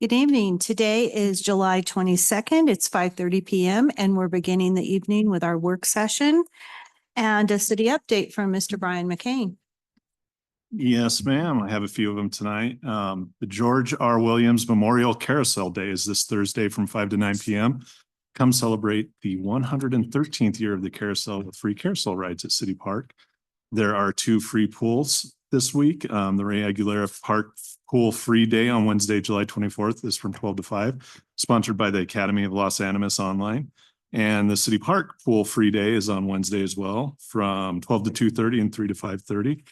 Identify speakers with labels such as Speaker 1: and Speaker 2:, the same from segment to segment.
Speaker 1: Good evening. Today is July 22nd. It's 5:30 p.m. and we're beginning the evening with our work session and a city update from Mr. Brian McCain.
Speaker 2: Yes, ma'am. I have a few of them tonight. The George R. Williams Memorial Carousel Day is this Thursday from 5 to 9 p.m. Come celebrate the 113th year of the carousel with free carousel rides at City Park. There are 2 free pools this week. The Ray Aguilera Park Pool Free Day on Wednesday, July 24th is from 12 to 5, sponsored by the Academy of Los Animas Online. And the City Park Pool Free Day is on Wednesday as well from 12 to 2:30 and 3 to 5:30.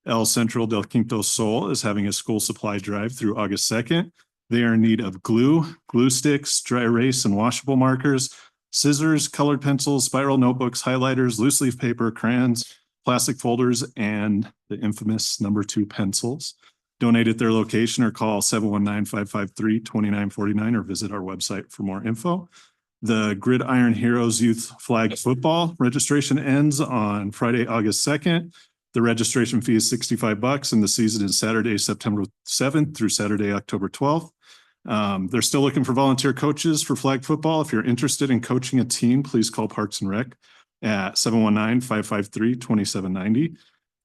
Speaker 2: El Centro del Quinto Sol is having a school supply drive through August 2nd. They are in need of glue sticks, dry erase and washable markers, scissors, colored pencils, spiral notebooks, highlighters, loose leaf paper, crayons, plastic folders, and the infamous number 2 pencils. Donate at their location or call 719-553-2949 or visit our website for more info. The Gridiron Heroes Youth Flag Football registration ends on Friday, August 2nd. The registration fee is $65 and the season is Saturday, September 7th through Saturday, October 12th. They're still looking for volunteer coaches for flag football. If you're interested in coaching a team, please call Parks and Rec at 719-553-2790.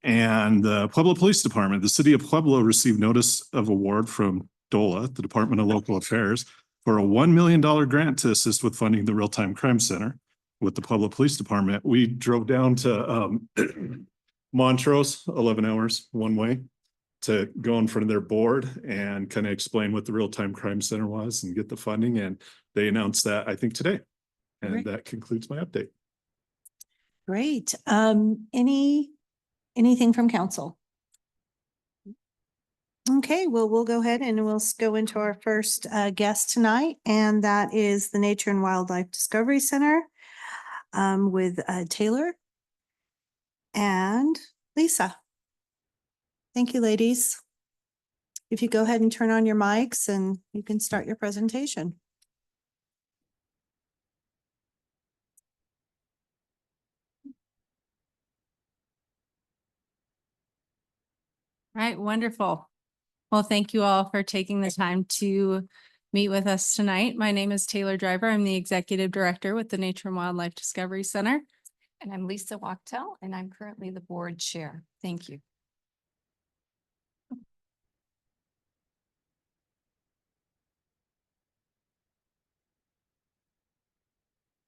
Speaker 2: And the Pueblo Police Department, the city of Pueblo received notice of award from DOLA, the Department of Local Affairs, for a $1 million grant to assist with funding the Real-Time Crime Center with the Pueblo Police Department. We drove down to Montrose, 11 hours one way, to go in front of their board and kind of explain what the Real-Time Crime Center was and get the funding. And they announced that, I think, today. And
Speaker 1: Great.
Speaker 2: That concludes my update.
Speaker 1: Great. Anything from council? Okay, well, we'll go ahead and we'll go into our first guest tonight, and that is the Nature and Wildlife Discovery Center with Taylor and Lisa. Thank you, ladies. If you go ahead and turn on your mics and you can start your presentation.
Speaker 3: All right, wonderful. Well, thank you all for taking the time to meet with us tonight. My name is Taylor Driver. I'm the Executive Director with the Nature and Wildlife Discovery Center.
Speaker 4: And I'm Lisa Wachtel, and I'm currently the board chair. Thank you.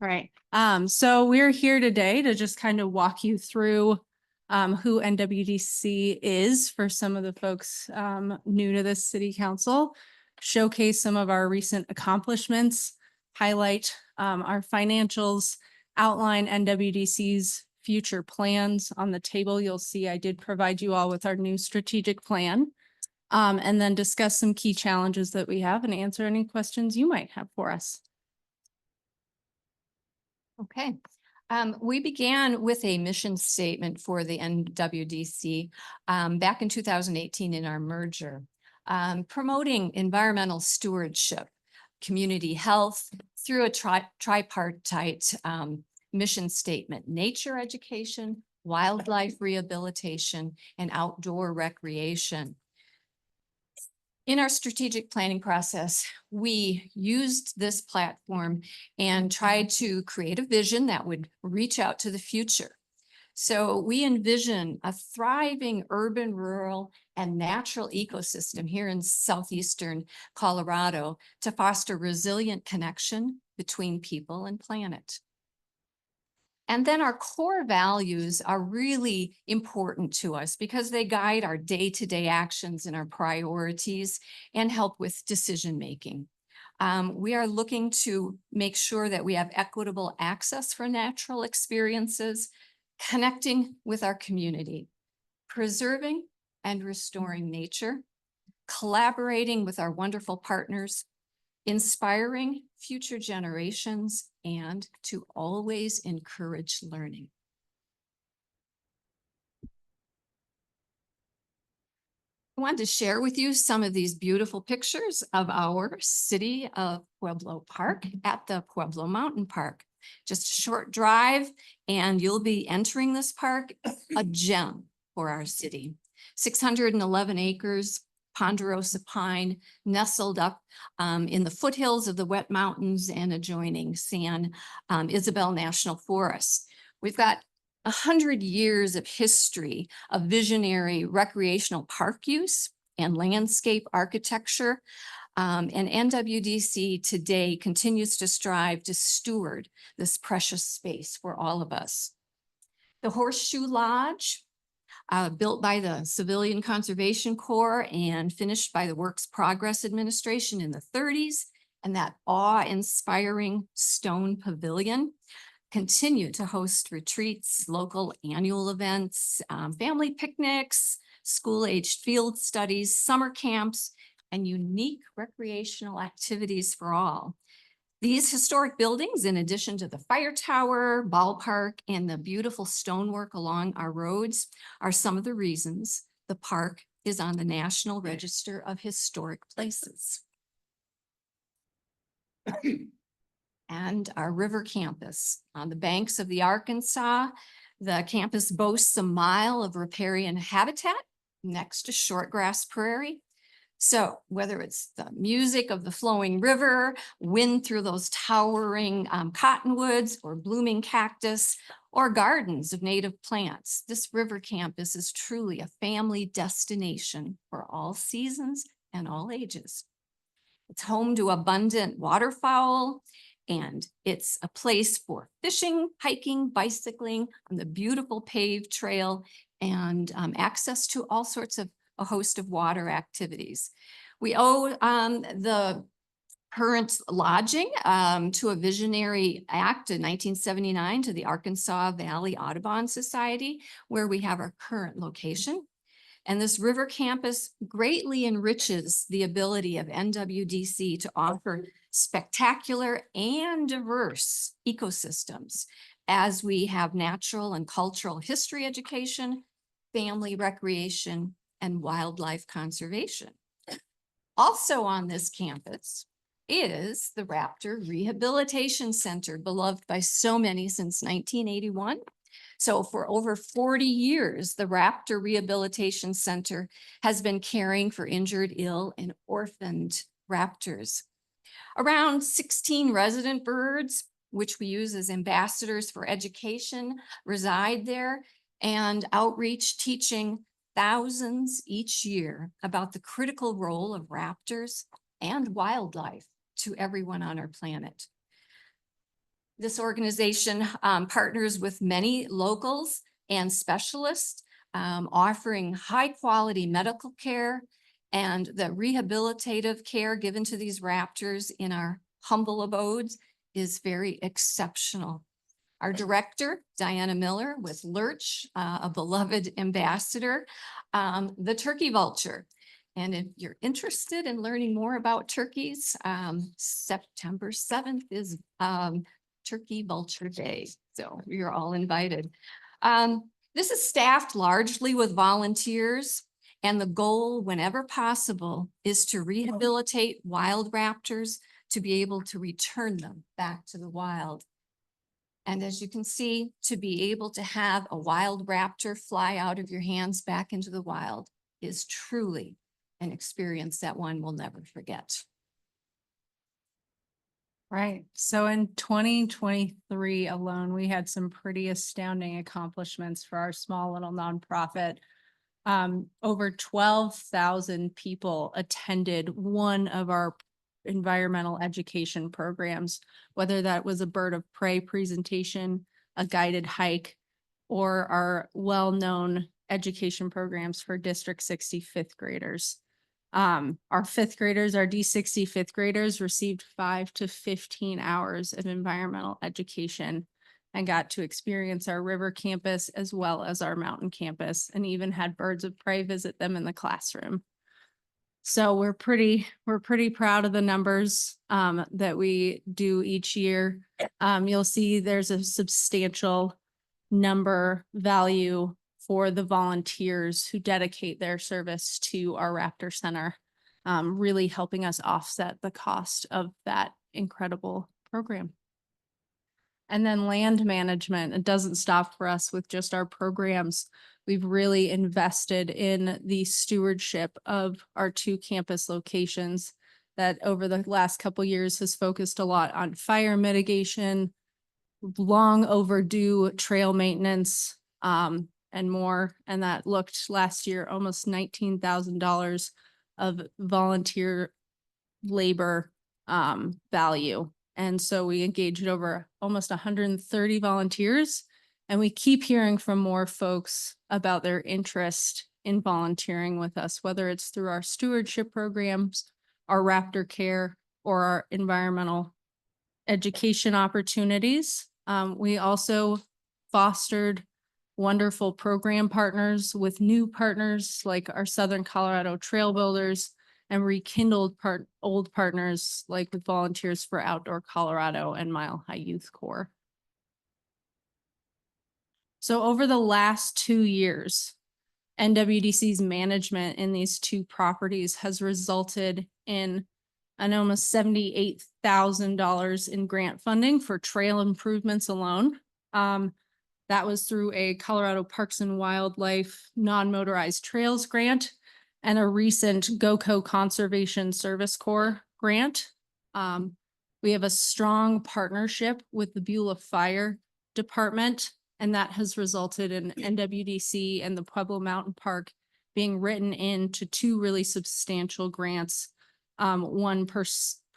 Speaker 3: All right. So we're here today to just kind of walk you through who NWDC is for some of the folks new to this city council, showcase some of our recent accomplishments, highlight our financials, outline NWDC's future plans. On the table, you'll see I did provide you all with our new strategic plan, and then discuss some key challenges that we have and answer any questions you might have for us.
Speaker 4: Okay. We began with a mission statement for the NWDC back in 2018 in our merger, promoting environmental stewardship, community health through a tripartite mission statement: nature education, wildlife rehabilitation, and outdoor recreation. In our strategic planning process, we used this platform and tried to create a vision that would reach out to the future. So we envision a thriving urban, rural, and natural ecosystem here in southeastern Colorado to foster resilient connection between people and planet. And then our core values are really important to us because they guide our day-to-day actions and our priorities and help with decision-making. We are looking to make sure that we have equitable access for natural experiences, connecting with our community, preserving and restoring nature, collaborating with our wonderful partners, inspiring future generations, and to always encourage learning. I wanted to share with you some of these beautiful pictures of our City of Pueblo Park at the Pueblo Mountain Park. Just a short drive and you'll be entering this park, a gem for our city. 611 acres, ponderosa pine, nestled up in the foothills of the Wet Mountains and adjoining San Isabel National Forest. We've got 100 years of history of visionary recreational park use and landscape architecture. And NWDC today continues to strive to steward this precious space for all of us. The Horseshoe Lodge, built by the Civilian Conservation Corps and finished by the Works Progress Administration in the 30s, and that awe-inspiring stone pavilion continue to host retreats, local annual events, family picnics, school-aged field studies, summer camps, and unique recreational activities for all. These historic buildings, in addition to the fire tower, ballpark, and the beautiful stonework along our roads, are some of the reasons the park is on the National Register of Historic Places. And our river campus on the banks of the Arkansas. The campus boasts a mile of riparian habitat next to shortgrass prairie. So whether it's the music of the flowing river, wind through those towering cottonwoods or blooming cactus, or gardens of native plants, this river campus is truly a family destination for all seasons and all ages. It's home to abundant waterfowl, and it's a place for fishing, hiking, bicycling on the beautiful paved trail, and access to all sorts of a host of water activities. We owe the current lodging to a visionary act in 1979 to the Arkansas Valley Audubon Society, where we have our current location. And this river campus greatly enriches the ability of NWDC to offer spectacular and diverse ecosystems as we have natural and cultural history education, family recreation, and wildlife conservation. Also on this campus is the Raptor Rehabilitation Center, beloved by so many since 1981. So for over 40 years, the Raptor Rehabilitation Center has been caring for injured, ill, and orphaned raptors. Around 16 resident birds, which we use as ambassadors for education, reside there, and outreach teaching thousands each year about the critical role of raptors and wildlife to everyone on our planet. This organization partners with many locals and specialists, offering high quality medical care and the rehabilitative care given to these raptors in our humble abodes is very exceptional. Our director, Diana Miller, with Lurch, a beloved ambassador, the turkey vulture. And if you're interested in learning more about turkeys, September 7th is Turkey Vulture Day. So you're all invited. This is staffed largely with volunteers, and the goal, whenever possible, is to rehabilitate wild raptors to be able to return them back to the wild. And as you can see, to be able to have a wild raptor fly out of your hands back into the wild is truly an experience that one will never forget.
Speaker 3: Right. So in 2023 alone, we had some pretty astounding accomplishments for our small little nonprofit. Over 12,000 people attended one of our environmental education programs, whether that was a bird of prey presentation, a guided hike, or our well-known education programs for District 60 fifth graders. Our fifth graders, our D60 fifth graders received 5 to 15 hours of environmental education and got to experience our river campus as well as our mountain campus, and even had birds of prey visit them in the classroom. So we're pretty proud of the numbers that we do each year. You'll see there's a substantial number value for the volunteers who dedicate their service to our Raptor Center, really helping us offset the cost of that incredible program. And then land management, it doesn't stop for us with just our programs. We've really invested in the stewardship of our 2 campus locations that over the last couple years has focused a lot on fire mitigation, long overdue trail maintenance, and more. And that looked last year, almost $19,000 of volunteer labor, value. And so we engaged over almost 130 volunteers. And we keep hearing from more folks about their interest in volunteering with us, whether it's through our stewardship programs, our Raptor Care, or our environmental education opportunities. We also fostered wonderful program partners with new partners like our Southern Colorado Trail Builders, and rekindled old partners like with Volunteers for Outdoor Colorado and Mile High Youth Corps. So over the last 2 years, NWDC's management in these 2 properties has resulted in an almost $78,000 in grant funding for trail improvements alone. That was through a Colorado Parks and Wildlife non-motorized trails grant and a recent GOCO Conservation Service Corps grant. We have a strong partnership with the Beulah Fire Department, and that has resulted in NWDC and the Pueblo Mountain Park being written into 2 really substantial grants. One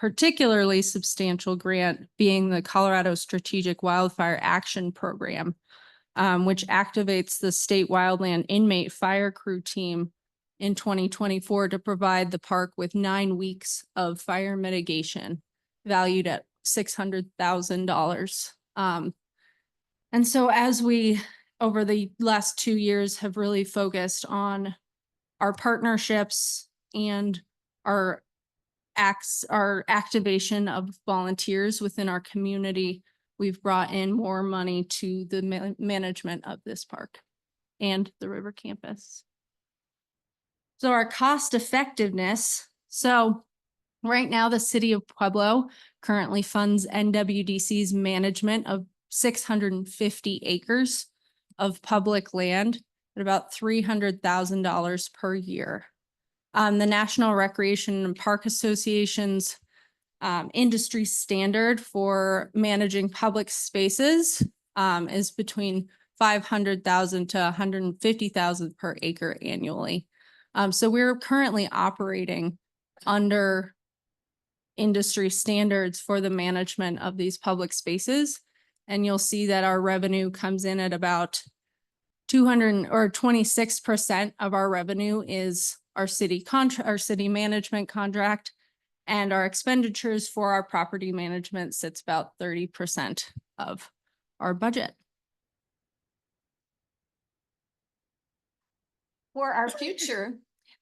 Speaker 3: particularly substantial grant being the Colorado Strategic Wildfire Action Program, which activates the state wildland inmate fire crew team in 2024 to provide the park with 9 weeks of fire mitigation valued at $600,000. And so as we, over the last 2 years, have really focused on our partnerships and our activation of volunteers within our community, we've brought in more money to the management of this park and the river campus. So our cost effectiveness. So right now, the city of Pueblo currently funds NWDC's management of 650 acres of public land at about $300,000 per year. The National Recreation and Park Association's industry standard for managing public spaces is between $500,000 to $150,000 per acre annually. So we're currently operating under industry standards for the management of these public spaces. And you'll see that our revenue comes in at about 26% of our revenue is our city management contract, and our expenditures for our property management sits about 30% of our budget.
Speaker 4: For our future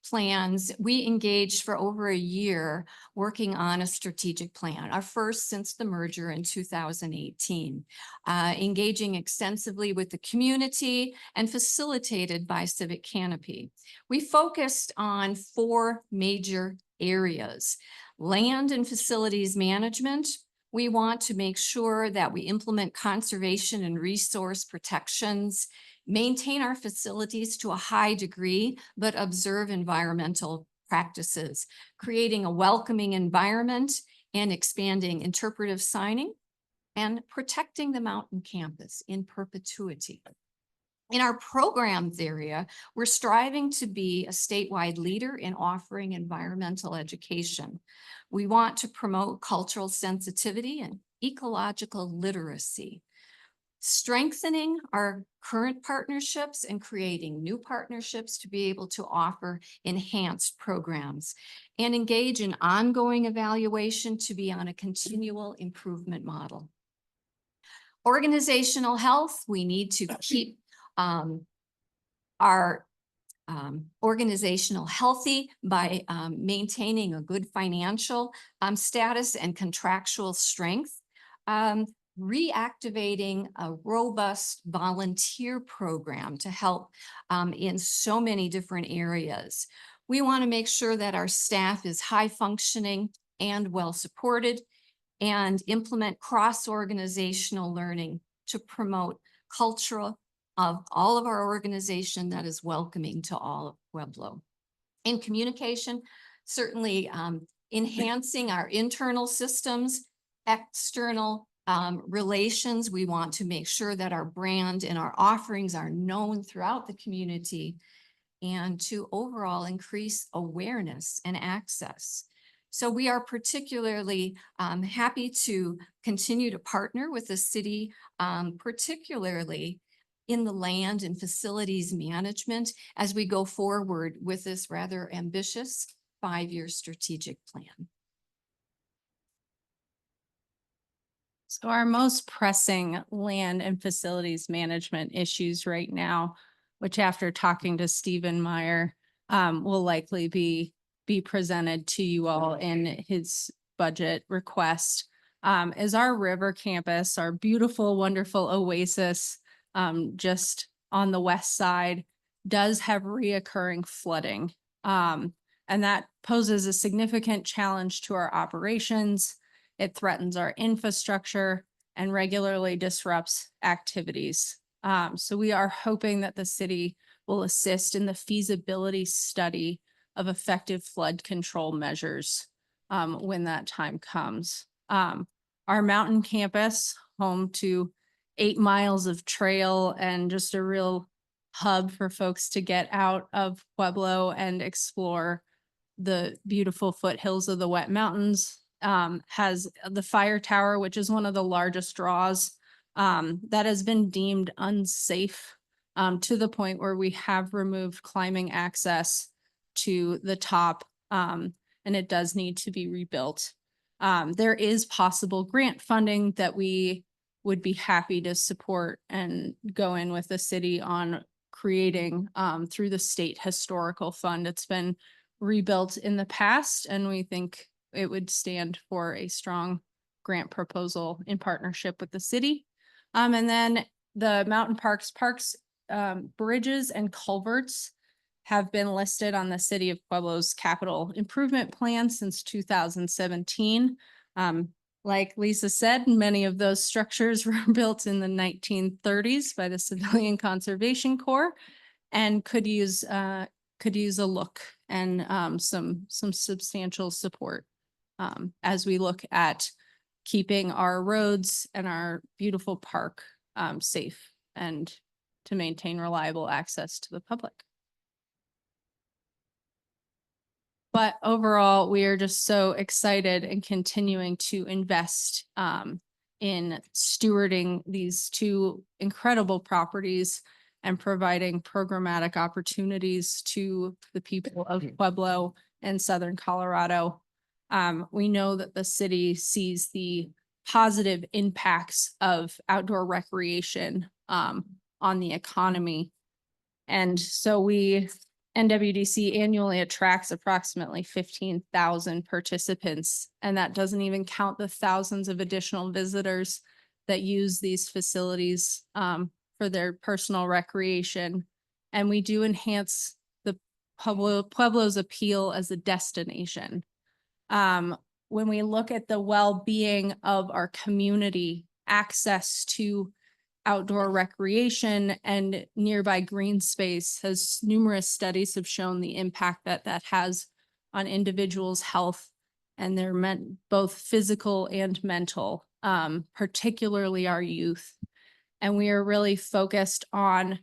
Speaker 4: plans, we engaged for over a year working on a strategic plan, our first since the merger in 2018, engaging extensively with the community and facilitated by Civic Canopy. We focused on 4 major areas: land and facilities management. We want to make sure that we implement conservation and resource protections, maintain our facilities to a high degree, but observe environmental practices, creating a welcoming environment and expanding interpretive signing, and protecting the mountain campus in perpetuity. In our programs area, we're striving to be a statewide leader in offering environmental education. We want to promote cultural sensitivity and ecological literacy, strengthening our current partnerships and creating new partnerships to be able to offer enhanced programs, and engage in ongoing evaluation to be on a continual improvement model. Organizational health, we need to keep our organizational healthy by maintaining a good financial status and contractual strength. Reactivating a robust volunteer program to help in so many different areas. We want to make sure that our staff is high functioning and well supported, and implement cross-organizational learning to promote cultural of all of our organization that is welcoming to all of Pueblo. In communication, certainly enhancing our internal systems, external relations. We want to make sure that our brand and our offerings are known throughout the community and to overall increase awareness and access. So we are particularly happy to continue to partner with the city, particularly in the land and facilities management as we go forward with this rather ambitious 5-year strategic plan.
Speaker 3: So our most pressing land and facilities management issues right now, which after talking to Stephen Meyer, will likely be presented to you all in his budget request, is our river campus, our beautiful, wonderful oasis, just on the west side, does have reoccurring flooding. And that poses a significant challenge to our operations. It threatens our infrastructure and regularly disrupts activities. So we are hoping that the city will assist in the feasibility study of effective flood control measures when that time comes. Our mountain campus, home to 8 miles of trail and just a real hub for folks to get out of Pueblo and explore the beautiful foothills of the Wet Mountains, has the fire tower, which is one of the largest draws, that has been deemed unsafe to the point where we have removed climbing access to the top, and it does need to be rebuilt. There is possible grant funding that we would be happy to support and go in with the city on creating through the State Historical Fund. It's been rebuilt in the past, and we think it would stand for a strong grant proposal in partnership with the city. And then the mountain parks, bridges and culverts have been listed on the City of Pueblo's capital improvement plan since 2017. Like Lisa said, many of those structures were built in the 1930s by the Civilian Conservation Corps and could use a look and some substantial support as we look at keeping our roads and our beautiful park safe and to maintain reliable access to the public. But overall, we are just so excited and continuing to invest in stewarding these two incredible properties and providing programmatic opportunities to the people of Pueblo and Southern Colorado. We know that the city sees the positive impacts of outdoor recreation on the economy. And so NWDC annually attracts approximately 15,000 participants, and that doesn't even count the thousands of additional visitors that use these facilities for their personal recreation. And we do enhance the Pueblo's appeal as a destination. When we look at the well-being of our community, access to outdoor recreation and nearby green space, has numerous studies have shown the impact that has on individuals' health and their both physical and mental, particularly our youth. And we are really focused on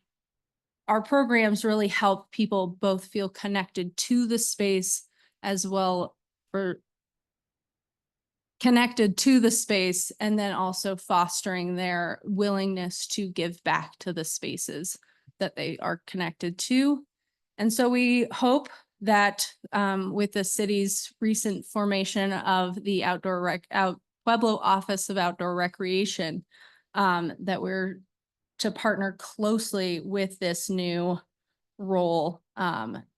Speaker 3: our programs really help people both feel connected to the space as well for connected to the space, and then also fostering their willingness to give back to the spaces that they are connected to. And so we hope that with the city's recent formation of the Pueblo Office of Outdoor Recreation, that we're to partner closely with this new role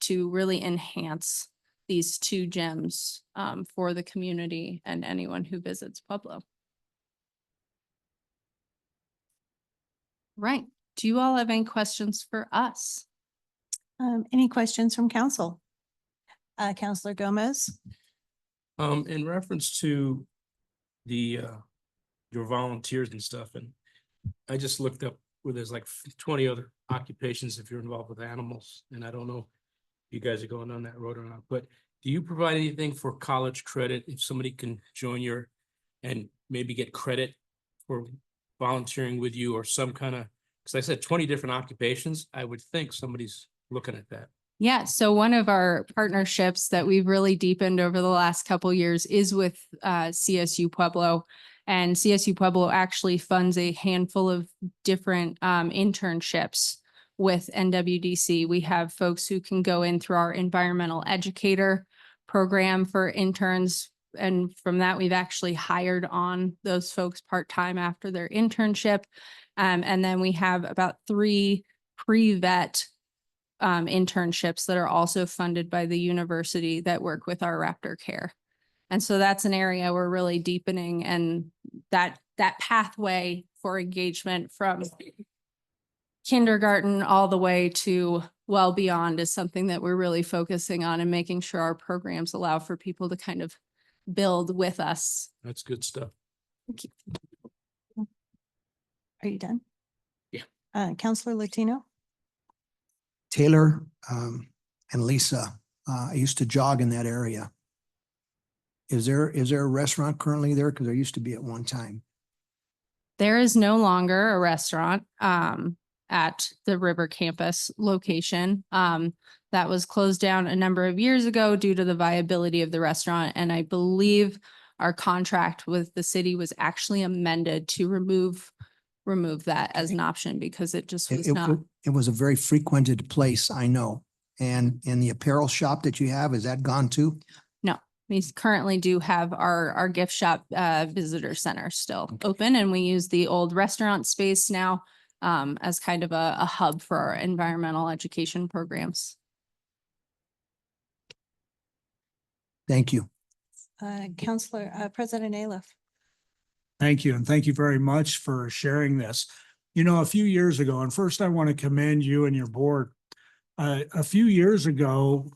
Speaker 3: to really enhance these two gems for the community and anyone who visits Pueblo. Right. Do you all have any questions for us?
Speaker 1: Any questions from council? Councilor Gomez?
Speaker 5: In reference to the, your volunteers and stuff, and I just looked up where there's like 20 other occupations if you're involved with animals, and I don't know if you guys are going on that road or not, but do you provide anything for college credit if somebody can join your and maybe get credit for volunteering with you or some kind of, because I said 20 different occupations, I would think somebody's looking at that.
Speaker 3: Yeah, so one of our partnerships that we've really deepened over the last couple years is with CSU Pueblo. And CSU Pueblo actually funds a handful of different internships with NWDC. We have folks who can go in through our environmental educator program for interns. And from that, we've actually hired on those folks part-time after their internship. And then we have about 3 pre-vet internships that are also funded by the university that work with our Raptor Care. And so that's an area we're really deepening, and that pathway for engagement from kindergarten all the way to well beyond is something that we're really focusing on and making sure our programs allow for people to kind of build with us.
Speaker 5: That's good stuff.
Speaker 1: Are you done?
Speaker 5: Yeah.
Speaker 1: Counselor Latino?
Speaker 6: Taylor and Lisa, I used to jog in that area. Is there a restaurant currently there? Because there used to be at one time.
Speaker 3: There is no longer a restaurant at the River Campus location. That was closed down a number of years ago due to the viability of the restaurant. And I believe our contract with the city was actually amended to remove that as an option because it just was not.
Speaker 6: It was a very frequented place, I know. And the apparel shop that you have, is that gone too?
Speaker 3: No, we currently do have our gift shop visitor center still open, and we use the old restaurant space now as kind of a hub for our environmental education programs.
Speaker 6: Thank you.
Speaker 1: Counselor, President Aliff.
Speaker 7: Thank you, and thank you very much for sharing this. You know, a few years ago, and first I want to commend you and your board. A few years ago,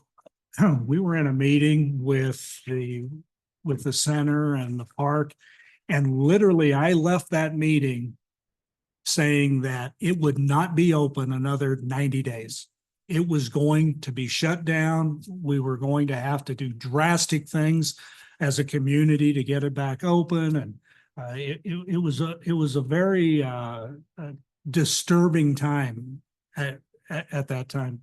Speaker 7: we were in a meeting with the center and the park, and literally I left that meeting saying that it would not be open another 90 days. It was going to be shut down. We were going to have to do drastic things as a community to get it back open, and it was a very disturbing time at that time.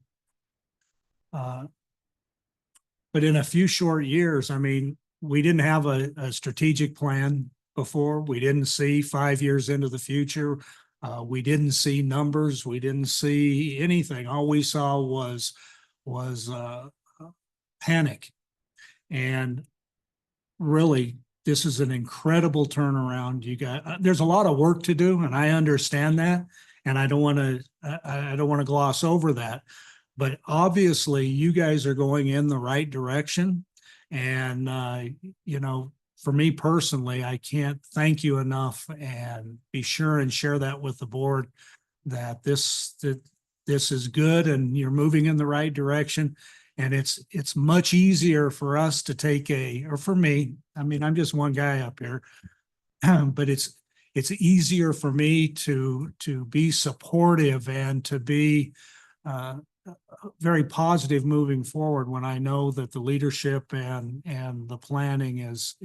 Speaker 7: But in a few short years, I mean, we didn't have a strategic plan before. We didn't see 5 years into the future. We didn't see numbers. We didn't see anything. All we saw was panic. And really, this is an incredible turnaround. There's a lot of work to do, and I understand that, and I don't want to gloss over that. But obviously, you guys are going in the right direction, and you know, for me personally, I can't thank you enough, and be sure and share that with the board that this is good and you're moving in the right direction. And it's much easier for us to take or for me, I mean, I'm just one guy up here, but it's easier for me to be supportive and to be very positive moving forward when I know that the leadership and the planning is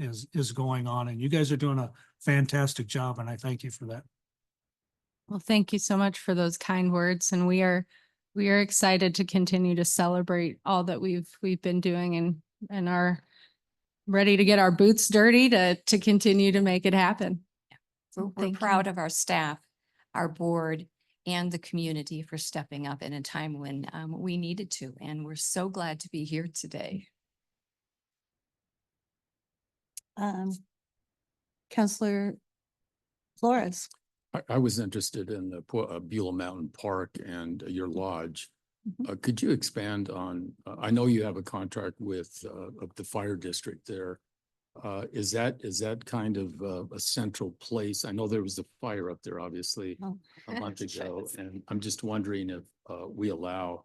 Speaker 7: going on, and you guys are doing a fantastic job, and I thank you for that.
Speaker 3: Well, thank you so much for those kind words, and we are excited to continue to celebrate all that we've been doing and are ready to get our boots dirty to continue to make it happen.
Speaker 4: We're
Speaker 3: Thank you.
Speaker 4: proud of our staff, our board, and the community for stepping up in a time when we needed to. And we're so glad to be here today.
Speaker 1: Counselor Flores.
Speaker 8: I was interested in the Beulah Mountain Park and your lodge. Could you expand on, I know you have a contract with the fire district there. Is that kind of a central place? I know there was a fire up there, obviously, a month ago, and I'm just wondering if we allow,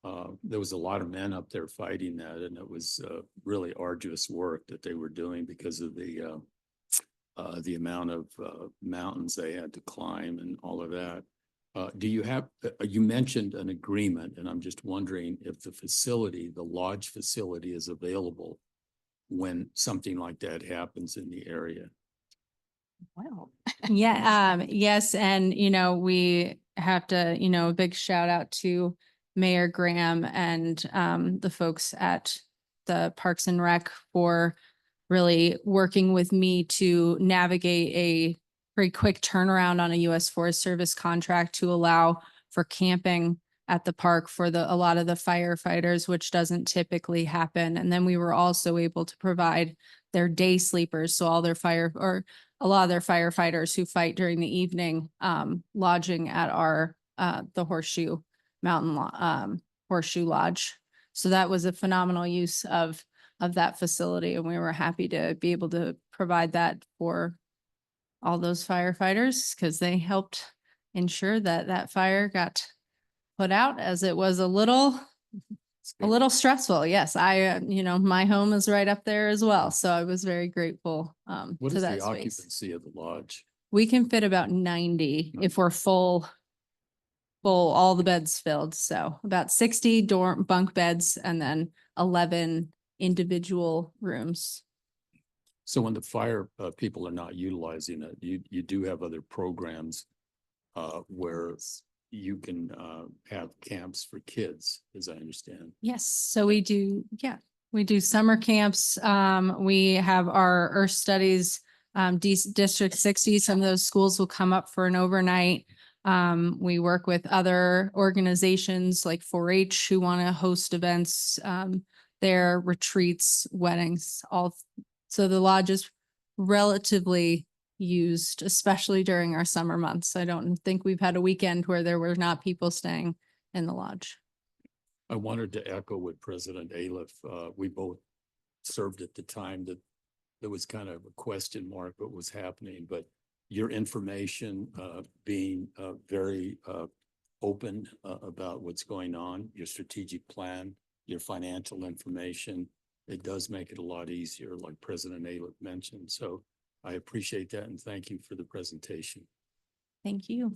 Speaker 8: there was a lot of men up there fighting that, and it was really arduous work that they were doing because of the the amount of mountains they had to climb and all of that. Do you have, you mentioned an agreement, and I'm just wondering if the facility, the lodge facility is available when something like that happens in the area?
Speaker 1: Wow.
Speaker 3: Yeah, yes, and we have to, a big shout out to Mayor Graham and the folks at the Parks and Rec for really working with me to navigate a pretty quick turnaround on a U.S. Forest Service contract to allow for camping at the park for a lot of the firefighters, which doesn't typically happen. And then we were also able to provide their day sleepers, so all their a lot of their firefighters who fight during the evening, lodging at our the Horseshoe Lodge. So that was a phenomenal use of that facility, and we were happy to be able to provide that for all those firefighters because they helped ensure that that fire got put out, as it was a little stressful. Yes, my home is right up there as well, so I was very grateful
Speaker 8: What
Speaker 3: to
Speaker 8: is
Speaker 3: that
Speaker 8: the
Speaker 3: space.
Speaker 8: occupancy of the lodge?
Speaker 3: We can fit about 90 if we're full, all the beds filled. So about 60 dorm bunk beds and then 11 individual rooms.
Speaker 8: So when the fire people are not utilizing it, you do have other programs where you can have camps for kids, as I understand.
Speaker 3: Yes, so we do, we do summer camps. We have our Earth Studies, District 60. Some of those schools will come up for an overnight. We work with other organizations like 4-H who want to host events, their retreats, weddings, all. So the lodge is relatively used, especially during our summer months. I don't think we've had a weekend where there were not people staying in the lodge.
Speaker 8: I wanted to echo what President Aliff, we both served at the time that there was kind of a question mark what was happening, but your information being very open about what's going on, your strategic plan, your financial information, it does make it a lot easier, like President Aliff mentioned. So I appreciate that and thank you for the presentation.
Speaker 3: Thank you.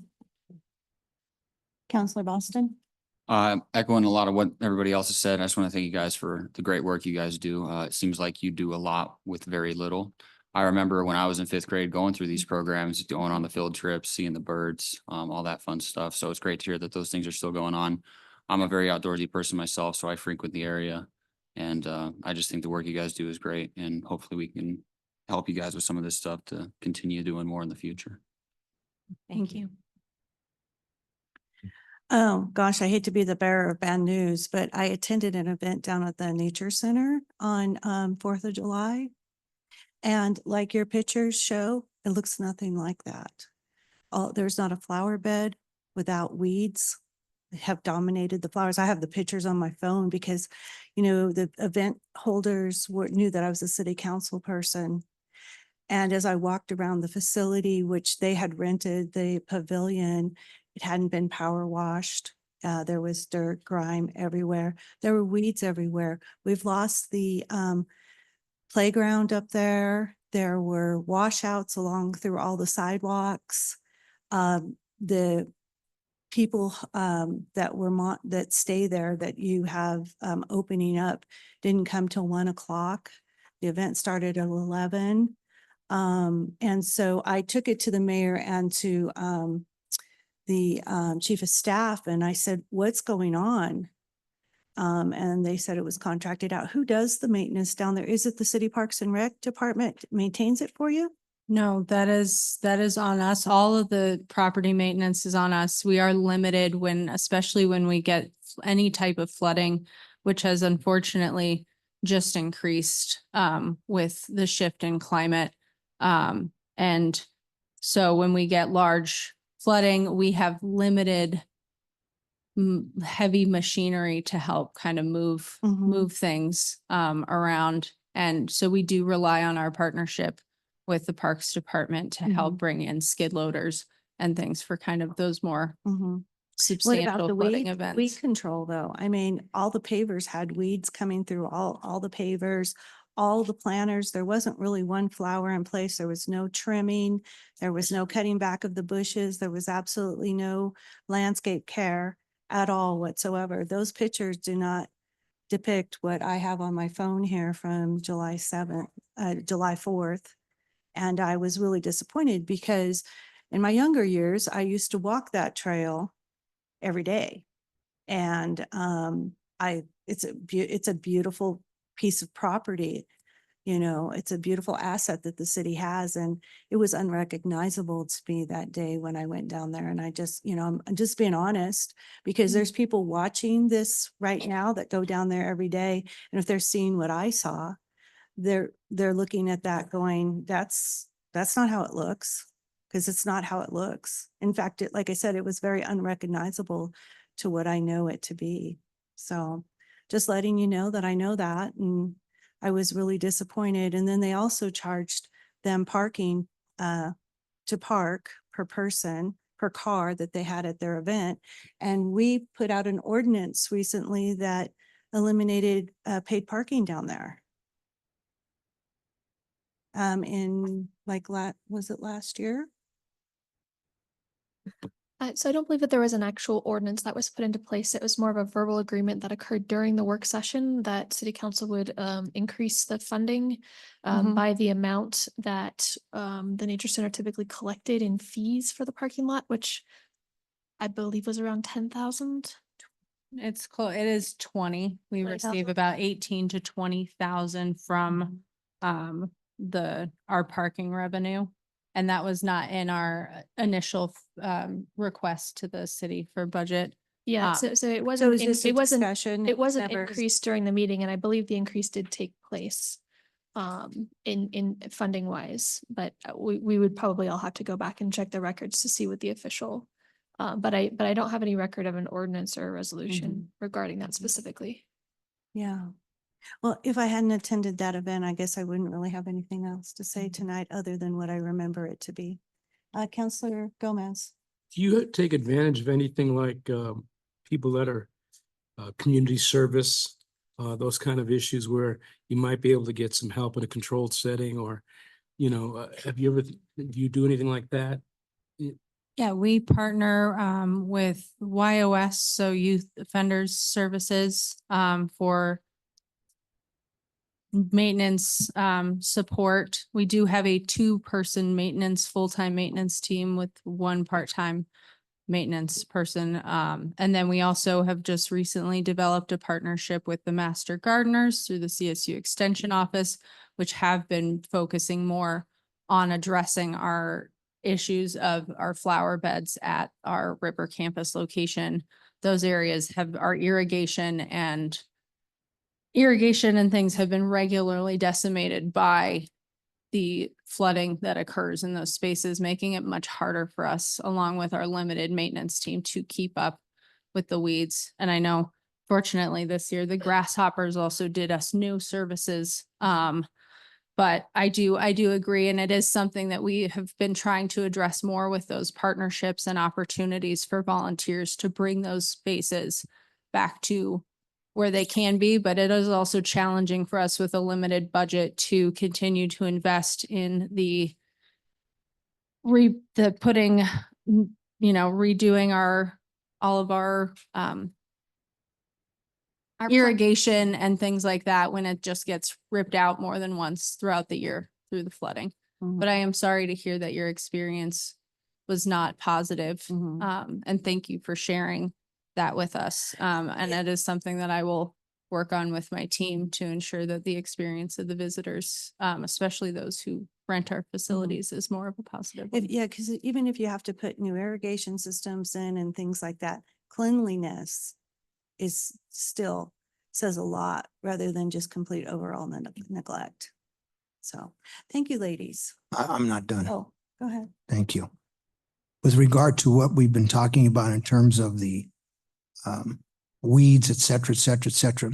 Speaker 1: Counselor Boston?
Speaker 9: Echoing a lot of what everybody else has said, I just want to thank you guys for the great work you guys do. It seems like you do a lot with very little. I remember when I was in 5th grade going through these programs, going on the field trips, seeing the birds, all that fun stuff. So it's great to hear that those things are still going on. I'm a very outdoorsy person myself, so I frequent the area. And I just think the work you guys do is great. And hopefully we can help you guys with some of this stuff to continue doing more in the future.
Speaker 3: Thank you.
Speaker 1: Oh, gosh, I hate to be the bearer of bad news, but I attended an event down at the Nature Center on 4th of July. And like your pictures show, it looks nothing like that. There's not a flower bed without weeds have dominated the flowers. I have the pictures on my phone because, the event holders knew that I was a city council person. And as I walked around the facility, which they had rented, the pavilion, it hadn't been power washed. There was dirt, grime everywhere. There were weeds everywhere. We've lost the playground up there. There were washouts through all the sidewalks. The people that stay there that you have opening up didn't come till 1 o'clock. The event started at 11. And so I took it to the mayor and to the chief of staff, and I said, what's going on? And they said it was contracted out. Who does the maintenance down there? Is it the City Parks and Rec Department maintains it for you?
Speaker 3: No, that is on us. All of the property maintenance is on us. We are limited especially when we get any type of flooding, which has unfortunately just increased with the shift in climate. And so when we get large flooding, we have limited heavy machinery to help kind of move things around. And so we do rely on our partnership with the Parks Department to help bring in skid loaders and things for kind of those more
Speaker 1: What about
Speaker 3: substantial
Speaker 1: the
Speaker 3: flooding
Speaker 1: weed
Speaker 3: events.
Speaker 1: control though? I mean, all the pavers had weeds coming through all the pavers, all the planters. There wasn't really one flower in place. There was no trimming. There was no cutting back of the bushes. There was absolutely no landscape care at all whatsoever. Those pictures do not depict what I have on my phone here from July 4th. And I was really disappointed because in my younger years, I used to walk that trail every day. And it's a beautiful piece of property. You know, it's a beautiful asset that the city has, and it was unrecognizable to me that day when I went down there. And I just, you know, I'm just being honest, because there's people watching this right now that go down there every day. And if they're seeing what I saw, they're looking at that going, that's not how it looks, because it's not how it looks. In fact, like I said, it was very unrecognizable to what I know it to be. So just letting you know that I know that, and I was really disappointed. And then they also charged them parking to park per person, per car that they had at their event. And we put out an ordinance recently that eliminated paid parking down there. In like, was it last year?
Speaker 10: So I don't believe that there was an actual ordinance that was put into place. It was more of a verbal agreement that occurred during the work session that city council would increase the funding
Speaker 1: Mhm.
Speaker 10: by the amount that the nature center typically collected in fees for the parking lot, which I believe was around 10,000.
Speaker 3: It's close, it is 20. We
Speaker 10: 20,000.
Speaker 3: receive about 18 to 20,000 from our parking revenue. And that was not in our initial request to the city for budget.
Speaker 10: Yeah,
Speaker 3: Ah.
Speaker 10: so it
Speaker 1: So
Speaker 10: wasn't,
Speaker 1: is this a
Speaker 10: it wasn't,
Speaker 1: discussion?
Speaker 10: it wasn't
Speaker 1: Never-
Speaker 10: increased during the meeting, and I believe the increase did take place in funding wise, but we would probably all have to go back and check the records to see what the official but I don't have any record of an ordinance or a resolution regarding that specifically.
Speaker 1: Yeah. Well, if I hadn't attended that event, I guess I wouldn't really have anything else to say tonight other than what I remember it to be. Counselor Gomez.
Speaker 5: Do you take advantage of anything like people that are community service, those kind of issues where you might be able to get some help in a controlled setting, or, you know, do you do anything like that?
Speaker 3: Yeah, we partner with YOS, so Youth Offenders Services, for maintenance support. We do have a 2-person maintenance, full-time maintenance team with 1 part-time maintenance person. And then we also have just recently developed a partnership with the Master Gardeners through the CSU Extension Office, which have been focusing more on addressing our issues of our flower beds at our River Campus location. Those areas have our irrigation and things have been regularly decimated by the flooding that occurs in those spaces, making it much harder for us, along with our limited maintenance team, to keep up with the weeds. And I know fortunately this year, the grasshoppers also did us new services. But I do agree. And it is something that we have been trying to address more with those partnerships and opportunities for volunteers to bring those spaces back to where they can be. But it is also challenging for us with a limited budget to continue to invest in redoing all of our irrigation and things like that when it just gets ripped out more than once throughout the year through the flooding. But I am sorry to hear that your experience was not positive. And thank you for sharing that with us. And it is something that I will work on with my team to ensure that the experience of the visitors, especially those who rent our facilities, is more of a positive.
Speaker 1: Yeah, because even if you have to put new irrigation systems in and things like that, cleanliness is still says a lot rather than just complete overall neglect. So thank you, ladies.
Speaker 6: I'm not done.
Speaker 1: Oh, go ahead.
Speaker 6: Thank you. With regard to what we've been talking about in terms of the weeds, et cetera, et cetera, et cetera,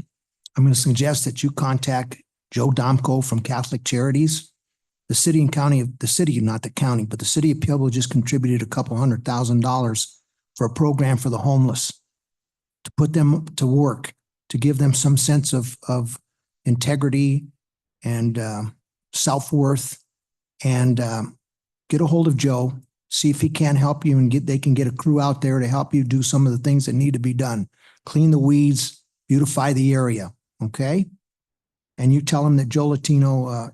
Speaker 6: I'm going to suggest that you contact Joe Domko from Catholic Charities. The city and county, the city, not the county, but the city of Pueblo just contributed $200,000 for a program for the homeless to put them to work, to give them some sense of integrity and Southworth, and get a hold of Joe, see if he can help you and they can get a crew out there to help you do some of the things that need to be done. Clean the weeds, beautify the area, okay? And you tell him that Joe Latino,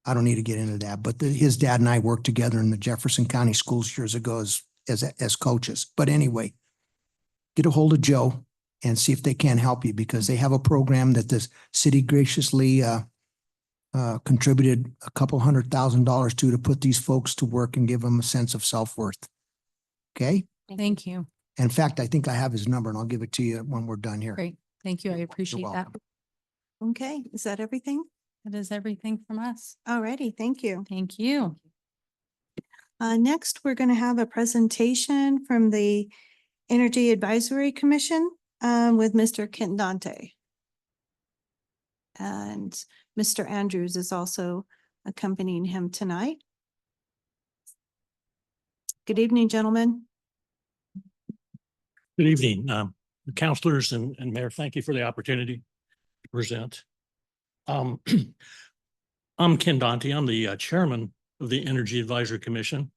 Speaker 6: I don't need to get into that, but his dad and I worked together in the Jefferson County Schools years ago as coaches. But anyway, get a hold of Joe and see if they can help you, because they have a program that the city graciously contributed a couple $100,000 to put these folks to work and give them a sense of self-worth. Okay?
Speaker 3: Thank you.
Speaker 6: In fact, I think I have his number and I'll give it to you when we're done here.
Speaker 3: Great. Thank you. I appreciate that.
Speaker 6: welcome.
Speaker 1: Okay, is that everything?
Speaker 3: That is everything from us.
Speaker 1: Alrighty, thank you.
Speaker 3: Thank you.
Speaker 1: Next, we're going to have a presentation from the Energy Advisory Commission with Mr. Kent Dante. And Mr. Andrews is also accompanying him tonight. Good evening, gentlemen.
Speaker 11: Good evening, counselors and mayor. Thank you for the opportunity to present. I'm Ken Dante. I'm the chairman of the Energy Advisory Commission.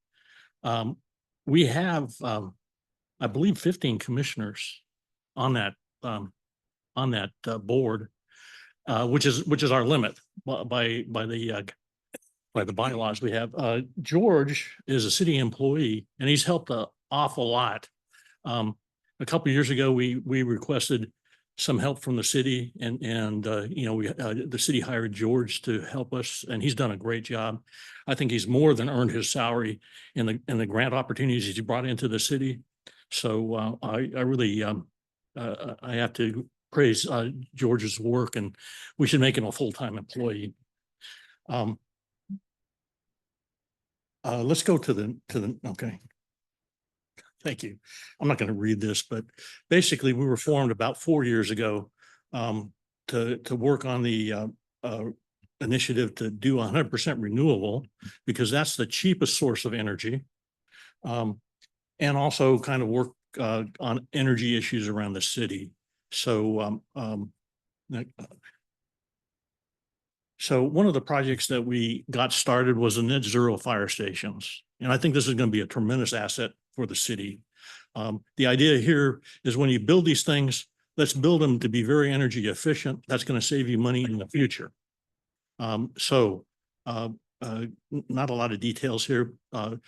Speaker 11: We have, I believe, 15 commissioners on that board, which is our limit by the bylaws we have. George is a city employee and he's helped an awful lot. A couple of years ago, we requested some help from the city, and the city hired George to help us, and he's done a great job. I think he's more than earned his salary in the grant opportunities he brought into the city. So I really I have to praise George's work, and we should make him a full-time employee. Let's go to the okay. Thank you. I'm not going to read this, but basically we were formed about 4 years ago to work on the initiative to do 100% renewable, because that's the cheapest source of energy, and also kind of work on energy issues around the city. So so one of the projects that we got started was the net zero fire stations. And I think this is going to be a tremendous asset for the city. The idea here is when you build these things, let's build them to be very energy efficient. That's going to save you money in the future. Not a lot of details here. The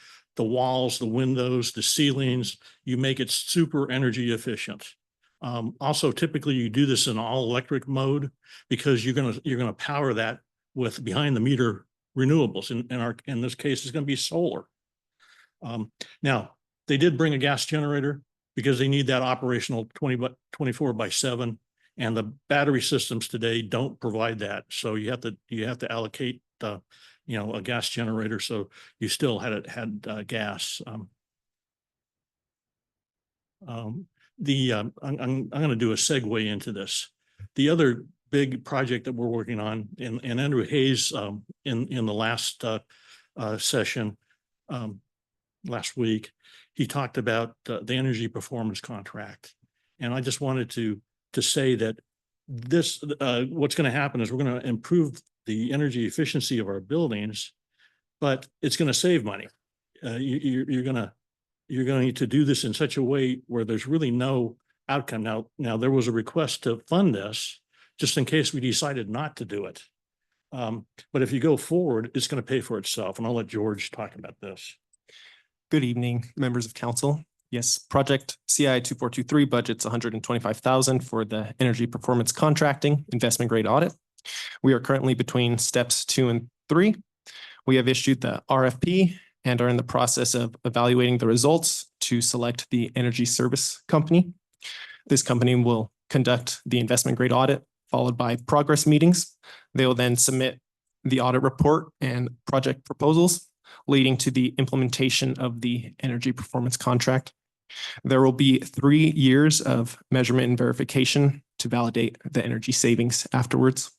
Speaker 11: walls, the windows, the ceilings, you make it super energy efficient. Also, typically you do this in all electric mode, because you're gonna power that with behind the meter renewables. In this case, it's going to be solar. Now, they did bring a gas generator because they need that operational 24/7, and the battery systems today don't provide that. So you have to allocate a gas generator, so you still had gas. I'm going to do a segue into this. The other big project that we're working on, and Andrew Hayes in the last session last week, he talked about the energy performance contract. And I just wanted to say that this, what's going to happen is we're going to improve the energy efficiency of our buildings, but it's going to save money. You're going to do this in such a way where there's really no outcome. Now there was a request to fund this just in case we decided not to do it. But if you go forward, it's going to pay for itself. And I'll let George talk about this.
Speaker 12: Good evening, members of council. Yes, project CI 2423 budget's $125,000 for the energy performance contracting investment grade audit. We are currently between steps 2 and 3. We have issued the RFP and are in the process of evaluating the results to select the energy service company. This company will conduct the investment grade audit, followed by progress meetings. They will then submit the audit report and project proposals, leading to the implementation of the energy performance contract. There will be 3 years of measurement and verification to validate the energy savings afterwards.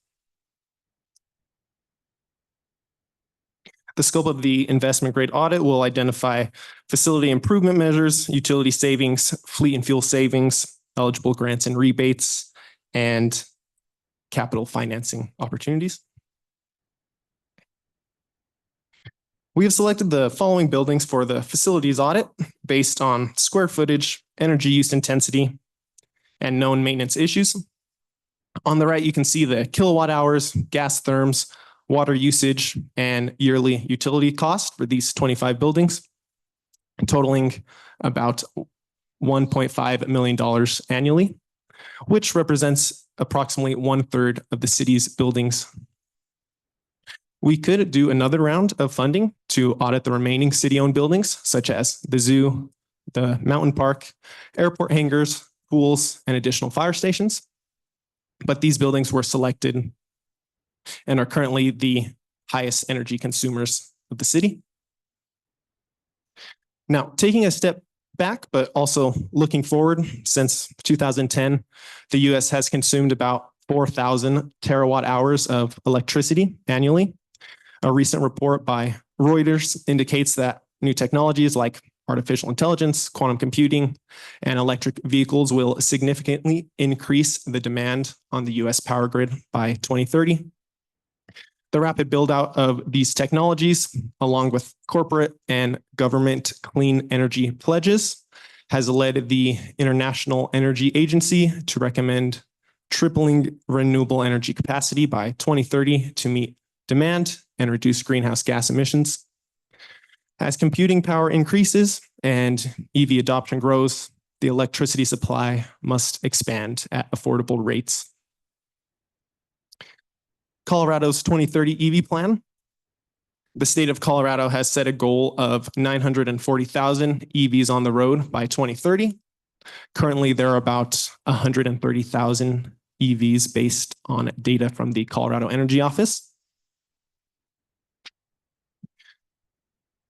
Speaker 12: The scope of the investment grade audit will identify facility improvement measures, utility savings, fleet and fuel savings, eligible grants and rebates, and capital financing opportunities. We have selected the following buildings for the facilities audit based on square footage, energy use intensity, and known maintenance issues. On the right, you can see the kilowatt hours, gas therms, water usage, and yearly utility cost for these 25 buildings, totaling about $1.5 million annually, which represents approximately 1/3 of the city's buildings. We could do another round of funding to audit the remaining city-owned buildings, such as the zoo, the mountain park, airport hangars, pools, and additional fire stations. But these buildings were selected and are currently the highest energy consumers of the city. Now, taking a step back, but also looking forward, since 2010, the US has consumed about 4,000 terawatt hours of electricity annually. A recent report by Reuters indicates that new technologies like artificial intelligence, quantum computing, and electric vehicles will significantly increase the demand on the US power grid by 2030. The rapid build out of these technologies, along with corporate and government clean energy pledges, has led the International Energy Agency to recommend tripling renewable energy capacity by 2030 to meet demand and reduce greenhouse gas emissions. As computing power increases and EV adoption grows, the electricity supply must expand at affordable rates. Colorado's 2030 EV plan. The state of Colorado has set a goal of 940,000 EVs on the road by 2030. Currently, there are about 130,000 EVs based on data from the Colorado Energy Office.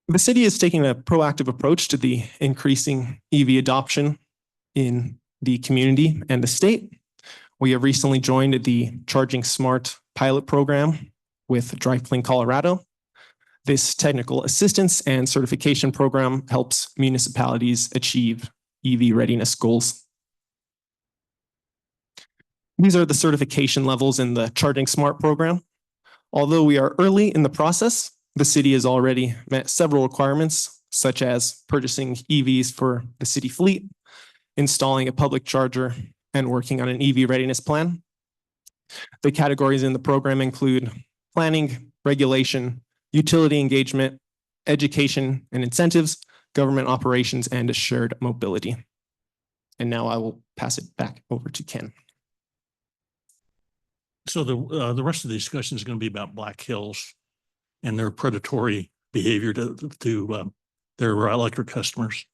Speaker 12: The city is taking a proactive approach to the increasing EV adoption in the community and the state. We have recently joined the Charging Smart pilot program with DriveClean Colorado. This technical assistance and certification program helps municipalities achieve EV readiness goals. These are the certification levels in the Charging Smart program. Although we are early in the process, the city has already met several requirements, such as purchasing EVs for the city fleet, installing a public charger, and working on an EV readiness plan. The categories in the program include planning, regulation, utility engagement, education and incentives, government operations, and assured mobility. And now I will pass it back over to Ken.
Speaker 11: So the rest of the discussion is going to be about Black Hills and their predatory behavior to their electric customers.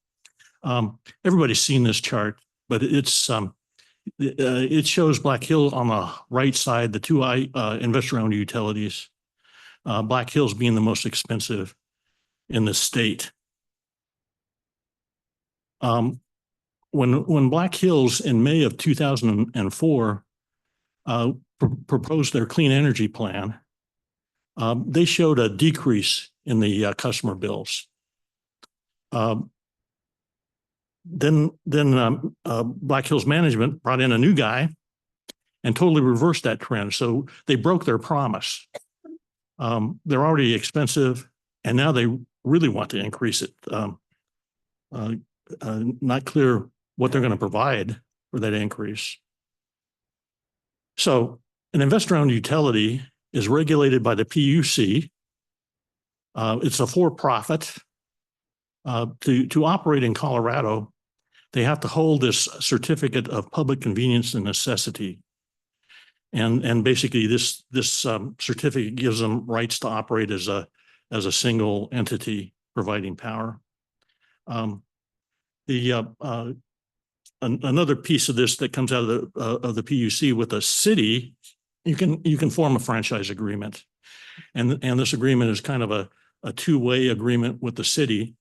Speaker 11: Everybody's seen this chart, but it shows Black Hills on the right side, the two investor-owned utilities. Black Hills being the most expensive in the state. When Black Hills in May of 2004 proposed their clean energy plan, they showed a decrease in the customer bills. Then Black Hills management brought in a new guy and totally reversed that trend. So they broke their promise. They're already expensive, and now they really want to increase it. Not clear what they're going to provide for that increase. So an investor-owned utility is regulated by the PUC. It's a for-profit. To operate in Colorado, they have to hold this certificate of public convenience and necessity. And basically this certificate gives them rights to operate as a single entity providing power. Another piece of this that comes out of the PUC with a city, you can form a franchise agreement, and this agreement is kind of a two-way agreement with the city,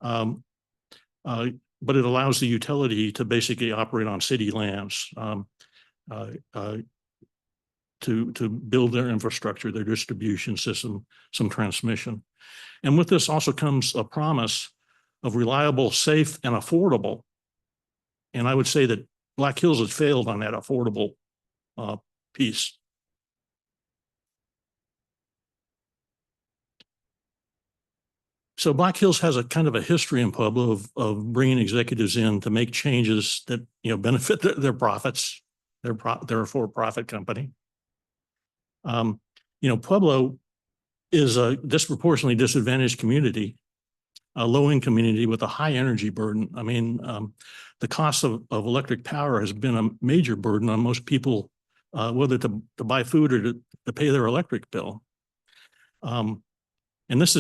Speaker 11: but it allows the utility to basically operate on city lands to build their infrastructure, their distribution system, some transmission, and with this also comes a promise of reliable, safe, and affordable. And I would say that Black Hills has failed on that affordable piece. So Black Hills has a kind of a history in Pueblo of bringing executives in to make changes that, benefit their profits. They're a for-profit company. Pueblo is a disproportionately disadvantaged community, a low-income community with a high energy burden. I mean, the cost of electric power has been a major burden on most people, whether to buy food or to pay their electric bill. And this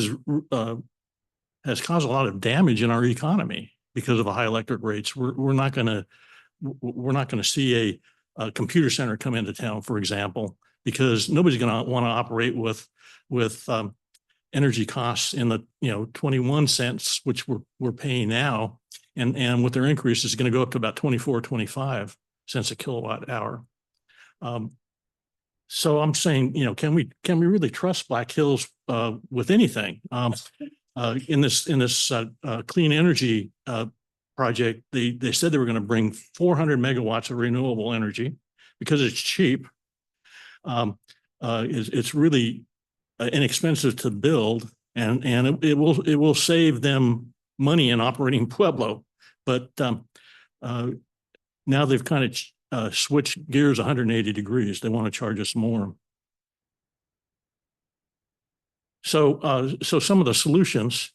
Speaker 11: has caused a lot of damage in our economy because of the high electric rates. We're not going to see a computer center come into town, for example, because nobody's going to want to operate with energy costs in the 21 cents, which we're paying now, and with their increase is going to go up to about 24, 25 cents a kilowatt hour. So I'm saying, can we really trust Black Hills with anything? In this clean energy project, they said they were going to bring 400 megawatts of renewable energy because it's cheap. It's really inexpensive to build, and it will save them money in operating Pueblo. But now they've kind of switched gears 180 degrees. They want to charge us more. So some of the solutions,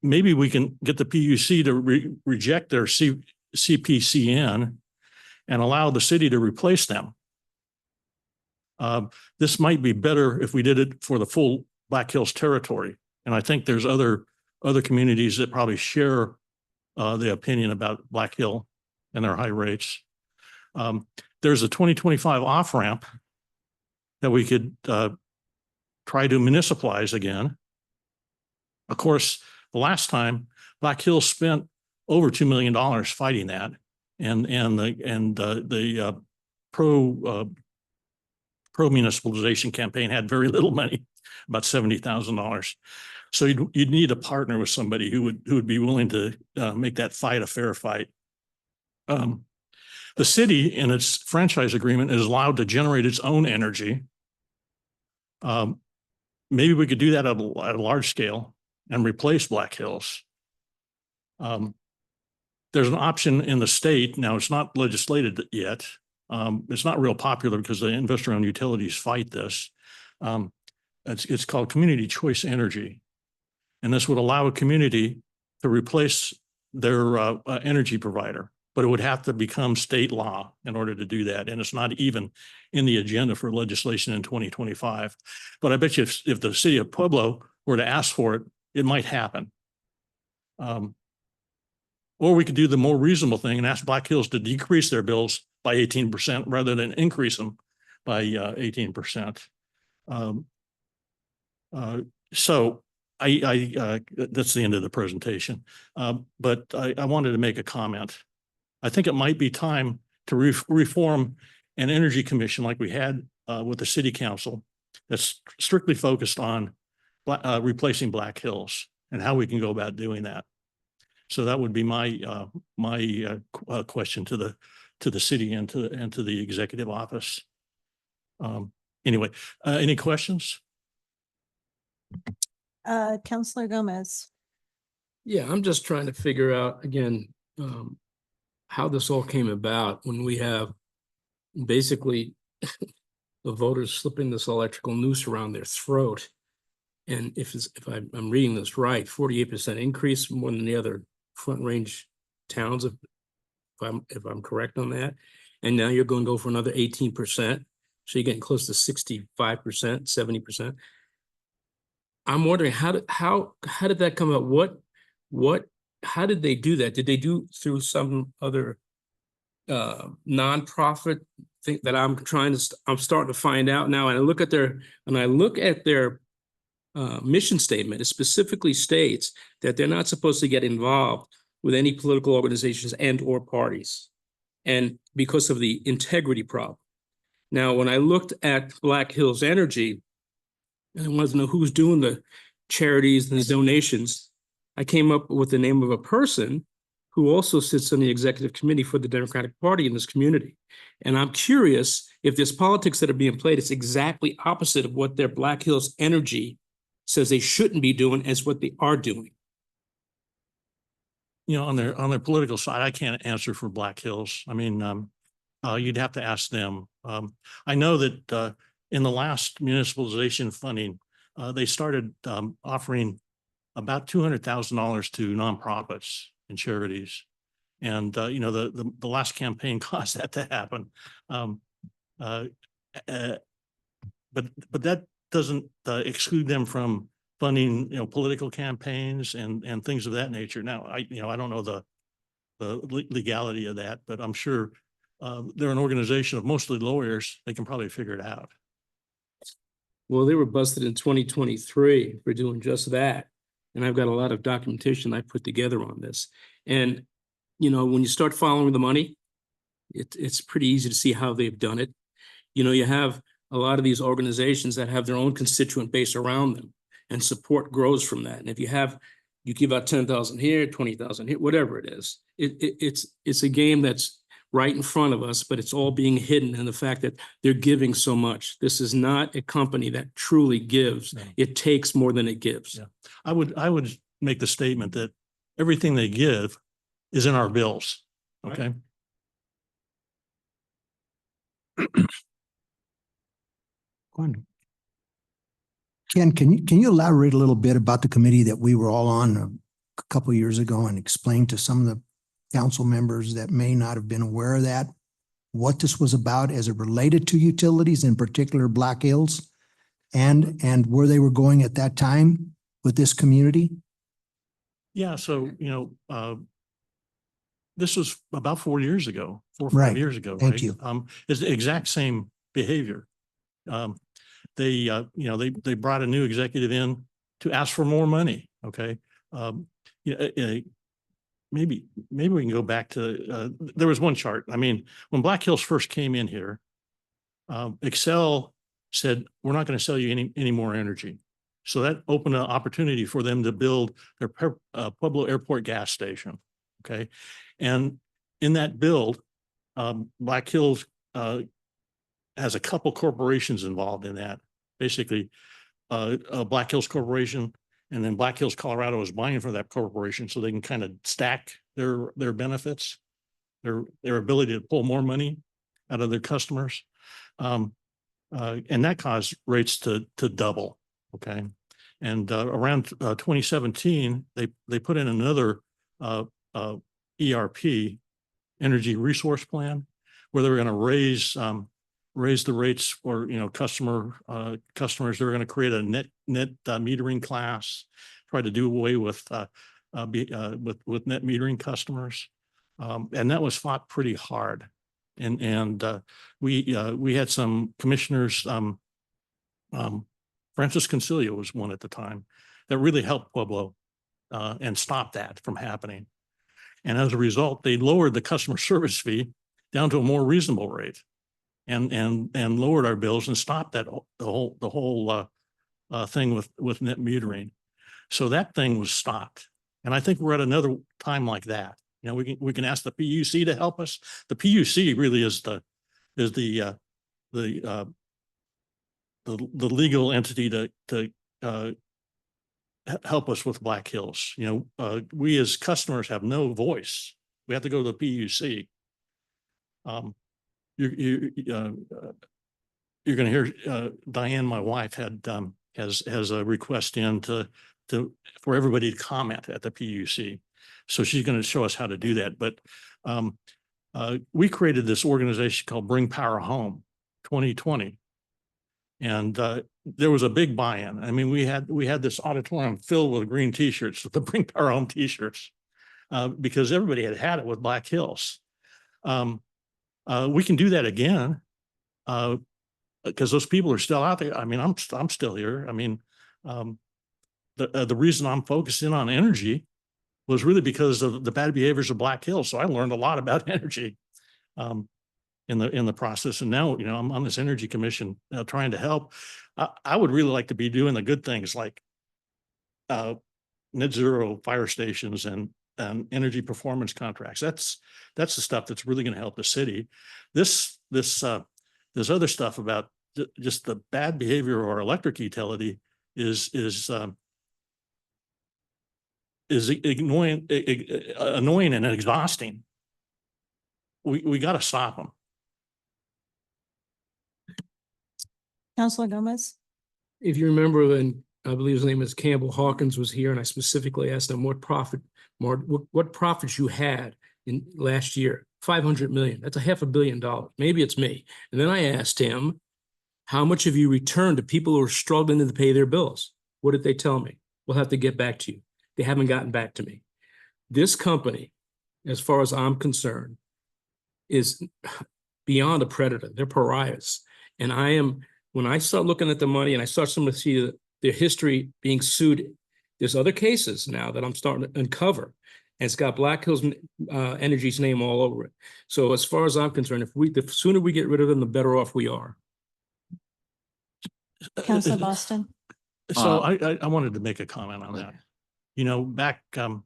Speaker 11: maybe we can get the PUC to reject their CPCN and allow the city to replace them. This might be better if we did it for the full Black Hills territory. And I think there's other communities that probably share the opinion about Black Hill and their high rates. There's a 2025 off-ramp that we could try to municipalize again. Of course, the last time Black Hills spent over $2 million fighting that, and the pro municipalization campaign had very little money, about $70,000. So you'd need to partner with somebody who would be willing to make that fight a fair fight. The city, in its franchise agreement, is allowed to generate its own energy. Maybe we could do that at a large scale and replace Black Hills. There's an option in the state. Now, it's not legislated yet. It's not real popular because the investor-owned utilities fight this. It's called community choice energy. And this would allow a community to replace their energy provider, but it would have to become state law in order to do that. And it's not even in the agenda for legislation in 2025. But I bet you if the city of Pueblo were to ask for it, it might happen. Or we could do the more reasonable thing and ask Black Hills to decrease their bills by 18% rather than increase them by 18%. So that's the end of the presentation. But I wanted to make a comment. I think it might be time to reform an energy commission like we had with the city council that's strictly focused on replacing Black Hills and how we can go about doing that. So that would be my question to the city and to the executive office. Anyway, any questions?
Speaker 1: Councilor Gomez.
Speaker 5: Yeah, I'm just trying to figure out again how this all came about when we have basically the voters slipping this electrical noose around their throat. And if I'm reading this right, 48% increase more than the other Front Range towns, if I'm correct on that. And now you're going to go for another 18%. So you're getting close to 65%, 70%. I'm wondering how did that come up? How did they do that? Did they do through some other nonprofit thing that I'm starting to find out now? And I look at their mission statement. It specifically states that they're not supposed to get involved with any political organizations and or parties, and because of the integrity problem. Now, when I looked at Black Hills Energy, and I wanted to know who's doing the charities and the donations, I came up with the name of a person who also sits on the executive committee for the Democratic Party in this community. And I'm curious if there's politics that are being played, it's exactly opposite of what their Black Hills Energy says they shouldn't be doing as what they are doing.
Speaker 11: You know, on their political side, I can't answer for Black Hills. I mean, you'd have to ask them. I know that in the last municipalization funding, they started offering about $200,000 to nonprofits and charities. And, you know, the last campaign caused that to happen. But that doesn't exclude them from funding, you know, political campaigns and things of that nature. Now, I don't know the legality of that, but I'm sure they're an organization of mostly lawyers. They can probably figure it out.
Speaker 5: Well, they were busted in 2023 for doing just that. And I've got a lot of documentation I put together on this. And, you know, when you start following the money, it's pretty easy to see how they've done it. You know, you have a lot of these organizations that have their own constituent base around them, and support grows from that. And if you give out 10,000 here, 20,000 here, whatever it is, it's a game that's right in front of us, but it's all being hidden in the fact that they're giving so much. This is not a company that truly gives.
Speaker 11: No.
Speaker 5: It takes more than it gives.
Speaker 11: Yeah. I would make the statement that everything they give is in our bills. Okay.
Speaker 6: Ken, can you elaborate a little bit about the committee that we were all on a couple of years ago and explain to some of the council members that may not have been aware of that, what this was about as it related to utilities, in particular Black Hills, and where they were going at that time with this community?
Speaker 11: Yeah. So, you know, this was about 4 years ago, 4 or 5
Speaker 6: Right.
Speaker 11: years ago.
Speaker 6: Thank
Speaker 11: right?
Speaker 6: you.
Speaker 11: It's the exact same behavior. They, you know, they brought a new executive in to ask for more money. Okay. Maybe we can go back to, there was one chart. I mean, when Black Hills first came in here, Excel said, we're not going to sell you any more energy. So that opened an opportunity for them to build their Pueblo Airport gas station. Okay. And in that build, Black Hills has a couple corporations involved in that. Basically, Black Hills Corporation, and then Black Hills, Colorado is buying for that corporation so they can kind of stack their benefits, their ability to pull more money out of their customers. And that caused rates to double. Okay. And around 2017, they put in another ERP, Energy Resource Plan, where they were going to raise the rates for, you know, customers. They're going to create a net metering class, try to do away with net metering customers, and that was fought pretty hard. And we had some commissioners. Francis Concilio was one at the time that really helped Pueblo and stop that from happening. And as a result, they lowered the customer service fee down to a more reasonable rate, and lowered our bills and stopped that the whole thing with net metering. So that thing was stopped. And I think we're at another time like that. You know, we can ask the PUC to help us. The PUC really is the legal entity to help us with Black Hills. You know, we as customers have no voice. We have to go to the PUC. You're going to hear Diane, my wife, has a request in for everybody to comment at the PUC. So she's going to show us how to do that. But we created this organization called Bring Power Home 2020. And there was a big buy-in. I mean, we had this auditorium filled with green t-shirts, with the Bring Power Home t-shirts, because everybody had it with Black Hills. We can do that again, because those people are still out there. I mean, I'm still here. I mean, the reason I'm focusing on energy was really because of the bad behaviors of Black Hills. So I learned a lot about energy in the process. And now, you know, I'm on this energy commission trying to help. I would really like to be doing the good things like net zero fire stations and energy performance contracts. That's the stuff that's really going to help the city. This other stuff about just the bad behavior of our electric utility is annoying and exhausting. We got to stop them.
Speaker 1: Counselor Gomez?
Speaker 5: If you remember when, I believe his name is Campbell Hawkins was here and I specifically asked him what profits you had in last year, 500 million. That's $500 million. Maybe it's me. And then I asked him, how much have you returned to people who are struggling to pay their bills? What did they tell me? We'll have to get back to you. They haven't gotten back to me. This company, as far as I'm concerned, is beyond a predator. They're pariahs. And when I start looking at the money and I start to see their history being sued, there's other cases now that I'm starting to uncover. And it's got Black Hills Energy's name all over it. So as far as I'm concerned, the sooner we get rid of them, the better off we are.
Speaker 1: Counselor Boston?
Speaker 11: So I wanted to make a comment on that. You know, back when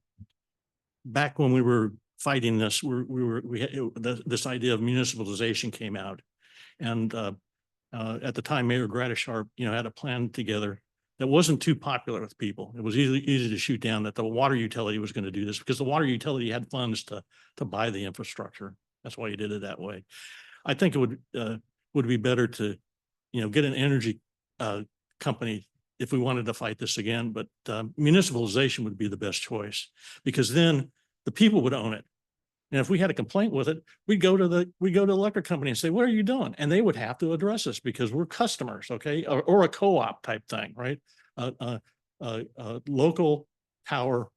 Speaker 11: we were fighting this, this idea of municipalization came out. And at the time, Mayor Gradisharp, had a plan together that wasn't too popular with people. It was easy to shoot down that the water utility was going to do this because the water utility had funds to buy the infrastructure. That's why you did it that way. I think it would be better to, get an energy company if we wanted to fight this again, but municipalization would be the best choice because then the people would own it. And if we had a complaint with it, we'd go to the electric company and say, what are you doing? And they would have to address us because we're customers, okay? Or a co-op type thing, right? Local power,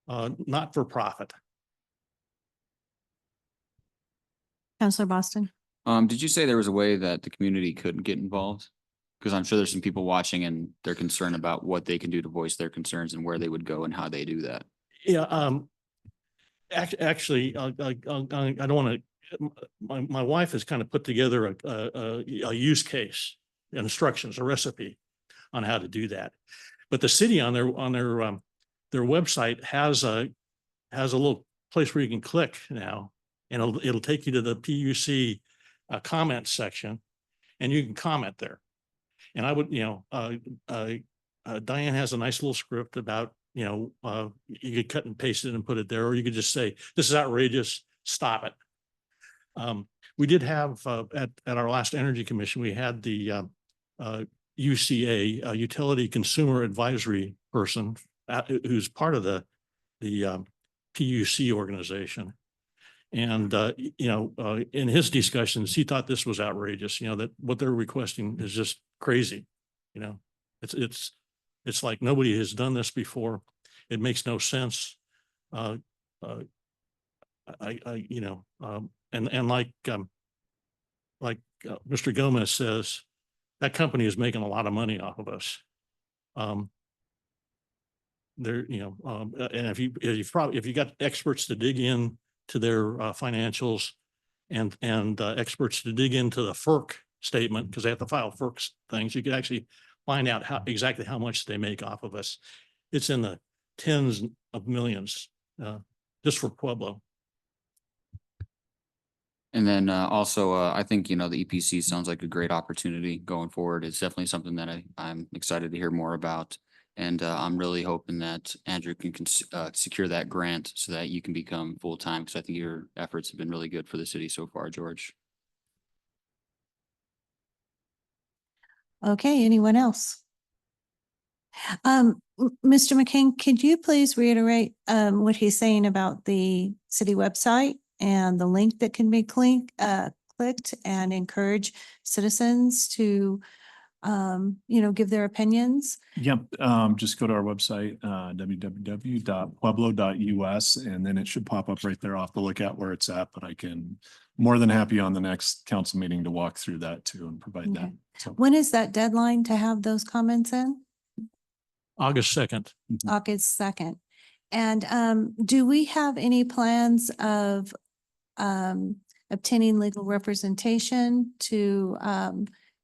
Speaker 11: not for profit.
Speaker 1: Counselor Boston?
Speaker 9: Did you say there was a way that the community could get involved? Because I'm sure there's some people watching and they're concerned about what they can do to voice their concerns and where they would go and how they do that.
Speaker 11: Yeah, actually, I don't want to, my wife has kind of put together a use case, instructions, a recipe on how to do that. But the city on their website has a little place where you can click now, and it'll take you to the PUC comment section, and you can comment there. And I would, Diane has a nice little script about, you could cut and paste it and put it there, or you could just say, this is outrageous, stop it. We did have at our last Energy Commission, we had the UCA, a Utility Consumer Advisory person, who's part of the PUC organization. And, in his discussions, he thought this was outrageous, that what they're requesting is just crazy. It's like nobody has done this before. It makes no sense. And like Mr. Gomez says, that company is making a lot of money off of us. And if you got experts to dig in to their financials and experts to dig into the FERC statement, because they have to file FERC things, you could actually find out exactly how much they make off of us. It's in the tens of millions just for Pueblo.
Speaker 9: And then also, I think, the EPC sounds like a great opportunity going forward. It's definitely something that I'm excited to hear more about. And I'm really hoping that Andrew can secure that grant so that you can become full-time, because I think your efforts have been really good for the city so far, George.
Speaker 1: Okay, anyone else? Mr. McCain, could you please reiterate what he's saying about the city website and the link that can be clicked and encourage citizens to give their opinions?
Speaker 2: Yep, just go to our website, www.pueblo.us, and then it should pop up right there. I'll have to look at where it's at, but I can more than happy on the next council meeting to walk through that too and provide that. So
Speaker 1: When is that deadline to have those comments in?
Speaker 11: August 2nd.
Speaker 1: August 2nd. And do we have any plans of obtaining legal representation to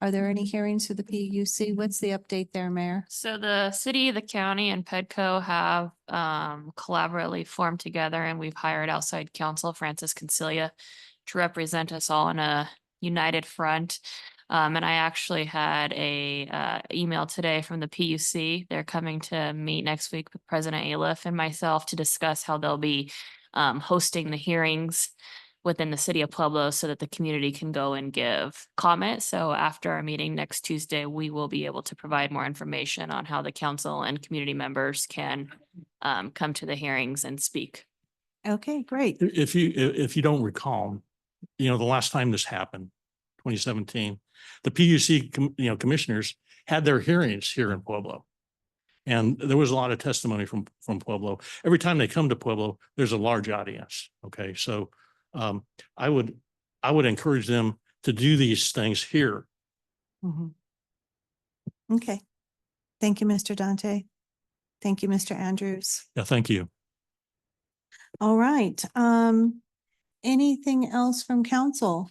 Speaker 1: Are there any hearings for the PUC? What's the update there, Mayor?
Speaker 13: So the city, the county and Pedco have collaboratively formed together and we've hired outside counsel, Francis Concilia, to represent us all in a united front. And I actually had a email today from the PUC. They're coming to meet next week with President Aliff and myself to discuss how they'll be hosting the hearings within the city of Pueblo so that the community can go and give comment. So after our meeting next Tuesday, we will be able to provide more information on how the council and community members can come to the hearings and speak.
Speaker 1: Okay, great.
Speaker 11: If you don't recall, the last time this happened, 2017, the PUC, commissioners had their hearings here in Pueblo. And there was a lot of testimony from Pueblo. Every time they come to Pueblo, there's a large audience. Okay, so I would encourage them to do these things here.
Speaker 1: Mhm. Okay. Thank you, Mr. Dante. Thank you, Mr. Andrews.
Speaker 11: Yeah, thank you.
Speaker 1: All right. Anything else from council?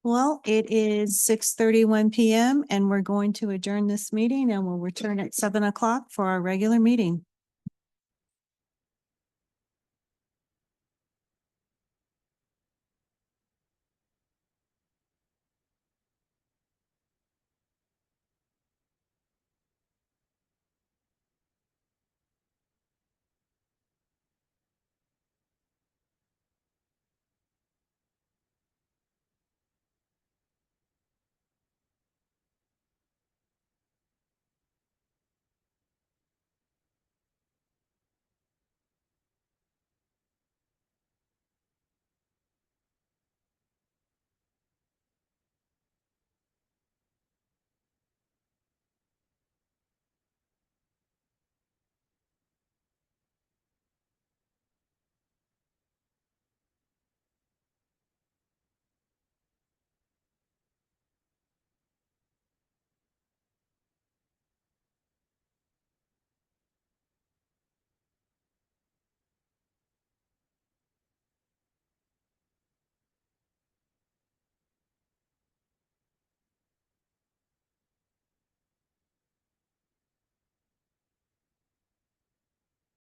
Speaker 1: Well, it is 6:31 PM and we're going to adjourn this meeting and we'll return at 7 o'clock for our regular meeting.